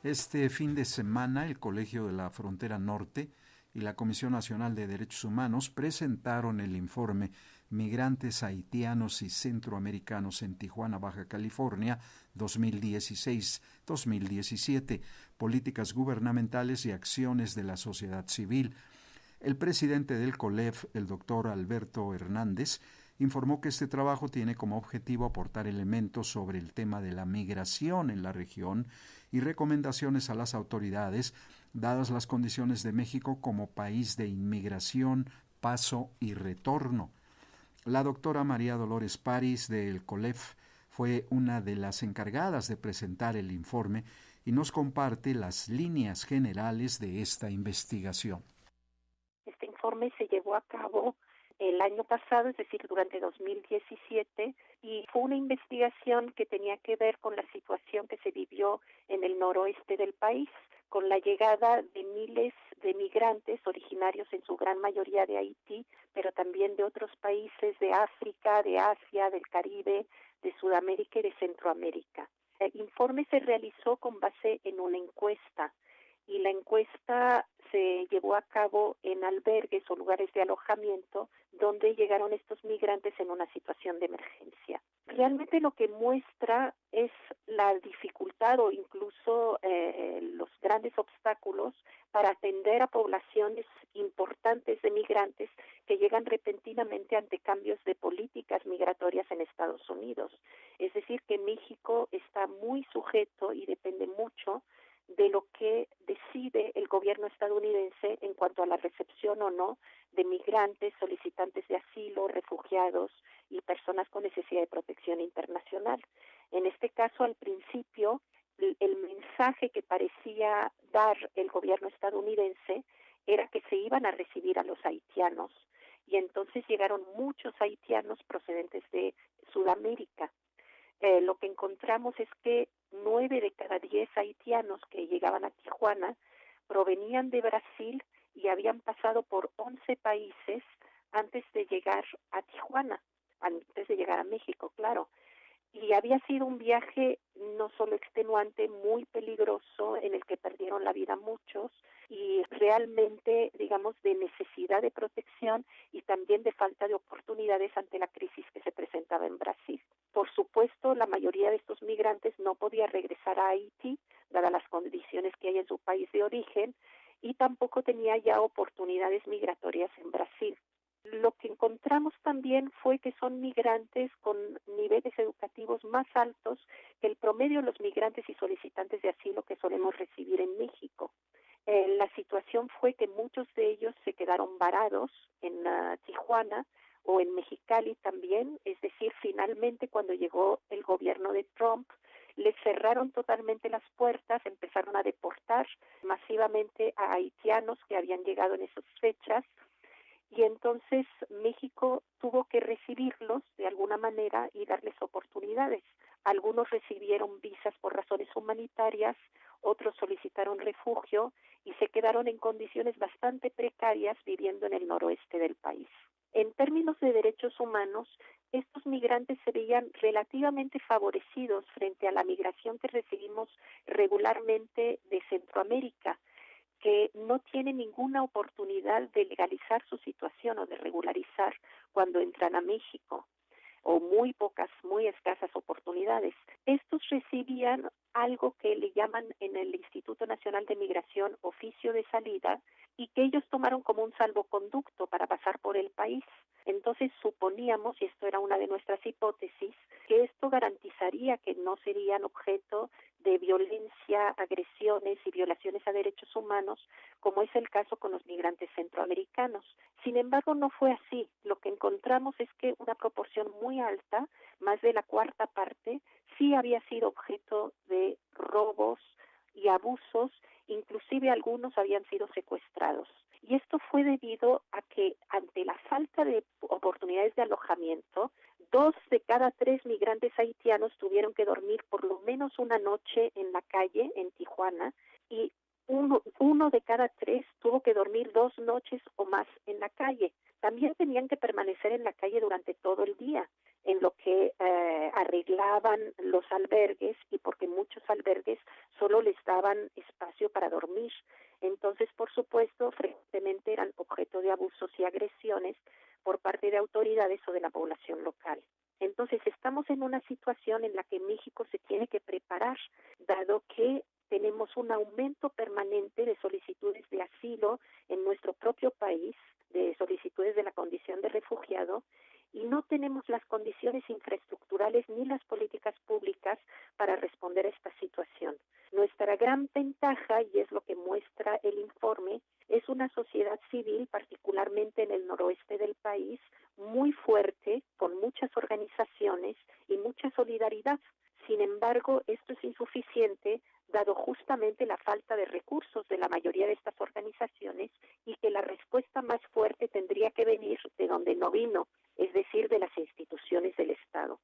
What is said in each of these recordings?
Este fin de semana, el Colegio de la Frontera Norte y la Comisión Nacional de Derechos Humanos presentaron el informe Migrantes haitianos y centroamericanos en Tijuana, Baja California, 2016-2017, políticas gubernamentales y acciones de la sociedad civil. El presidente del COLEF, el doctor Alberto Hernández, informó que este trabajo tiene como objetivo aportar elementos sobre el tema de la migración en la región y recomendaciones a las autoridades, dadas las condiciones de México como país de inmigración, paso y retorno. La doctora María Dolores París del COLEF fue una de las encargadas de presentar el informe y nos comparte las líneas generales de esta investigación. Este informe se llevó a cabo el año pasado, es decir, durante 2017, y fue una investigación que tenía que ver con la situación que se vivió en el noroeste del país, con la llegada de miles de migrantes originarios en su gran mayoría de Haití, pero también de otros países de África, de Asia, del Caribe, de Sudamérica y de Centroamérica. El informe se realizó con base en una encuesta, y la encuesta se llevó a cabo en albergues o lugares de alojamiento donde llegaron estos migrantes en una situación de emergencia. Realmente lo que muestra es la dificultad o incluso los grandes obstáculos para atender a poblaciones importantes de migrantes que llegan repentinamente ante cambios de políticas migratorias en Estados Unidos. Es decir, que México está muy sujeto y depende mucho de lo que decide el gobierno estadounidense en cuanto a la recepción o no de migrantes, solicitantes de asilo, refugiados y personas con necesidad de protección internacional. En este caso, al principio, el mensaje que parecía dar el gobierno estadounidense era que se iban a recibir a los haitianos, y entonces llegaron muchos haitianos procedentes de Sudamérica. Lo que encontramos es que 9 de cada 10 haitianos que llegaban a Tijuana provenían de Brasil y habían pasado por 11 países antes de llegar a Tijuana, antes de llegar a México, claro. Y había sido un viaje no solo extenuante, muy peligroso, en el que perdieron la vida muchos, y realmente, digamos, de necesidad de protección y también de falta de oportunidades ante la crisis que se presentaba en Brasil. Por supuesto, la mayoría de estos migrantes no podía regresar a Haití, dadas las condiciones que hay en su país de origen, y tampoco tenía ya oportunidades migratorias en Brasil. Lo que encontramos también fue que son migrantes con niveles educativos más altos que el promedio de los migrantes y solicitantes de asilo que solemos recibir en México. La situación fue que muchos de ellos se quedaron varados en Tijuana o en Mexicali también, es decir, finalmente cuando llegó el gobierno de Trump, les cerraron totalmente las puertas, empezaron a deportar masivamente a haitianos que habían llegado en esas fechas, y entonces México tuvo que recibirlos de alguna manera y darles oportunidades. Algunos recibieron visas por razones humanitarias, otros solicitaron refugio y se quedaron en condiciones bastante precarias viviendo en el noroeste del país. En términos de derechos humanos, estos migrantes se veían relativamente favorecidos frente a la migración que recibimos regularmente de Centroamérica, que no tiene ninguna oportunidad de legalizar su situación o de regularizar cuando entran a México, o muy pocas, muy escasas oportunidades. Estos recibían algo que le llaman en el Instituto Nacional de Migración oficio de salida, y que ellos tomaron como un salvoconducto para pasar por el país. Entonces suponíamos, y esto era una de nuestras hipótesis, que esto garantizaría que no serían objeto de violencia, agresiones y violaciones a derechos humanos, como es el caso con los migrantes centroamericanos. Sin embargo, no fue así. Lo que encontramos es que una proporción muy alta, más de la cuarta parte, sí había sido objeto de robos y abusos, inclusive algunos habían sido secuestrados. Y esto fue debido a que ante la falta de oportunidades de alojamiento, 2 de cada 3 migrantes haitianos tuvieron que dormir por lo menos una noche en la calle en Tijuana, y uno de cada 3 tuvo que dormir 2 noches o más en la calle. También tenían que permanecer en la calle durante todo el día, en lo que arreglaban los albergues y porque muchos albergues solo les daban espacio para dormir. Entonces, por supuesto, frecuentemente eran objeto de abusos y agresiones por parte de autoridades o de la población local. Entonces, estamos en una situación en la que México se tiene que preparar, dado que tenemos un aumento permanente de solicitudes de asilo en nuestro propio país, de solicitudes de la condición de refugiado, y no tenemos las condiciones infraestructurales ni las políticas públicas para responder a esta situación. Nuestra gran ventaja, y es lo que muestra el informe, es una sociedad civil, particularmente en el noroeste del país, muy fuerte, con muchas organizaciones y mucha solidaridad. Sin embargo, esto es insuficiente, dado justamente la falta de recursos de la mayoría de estas organizaciones y que la respuesta más fuerte tendría que venir de donde no vino, es decir, de las instituciones del Estado.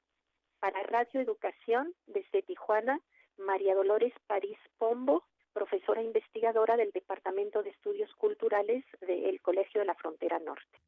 Para Radio Educación, desde Tijuana, María Dolores París Pombo, profesora investigadora del Departamento de Estudios Culturales del Colegio de la Frontera Norte.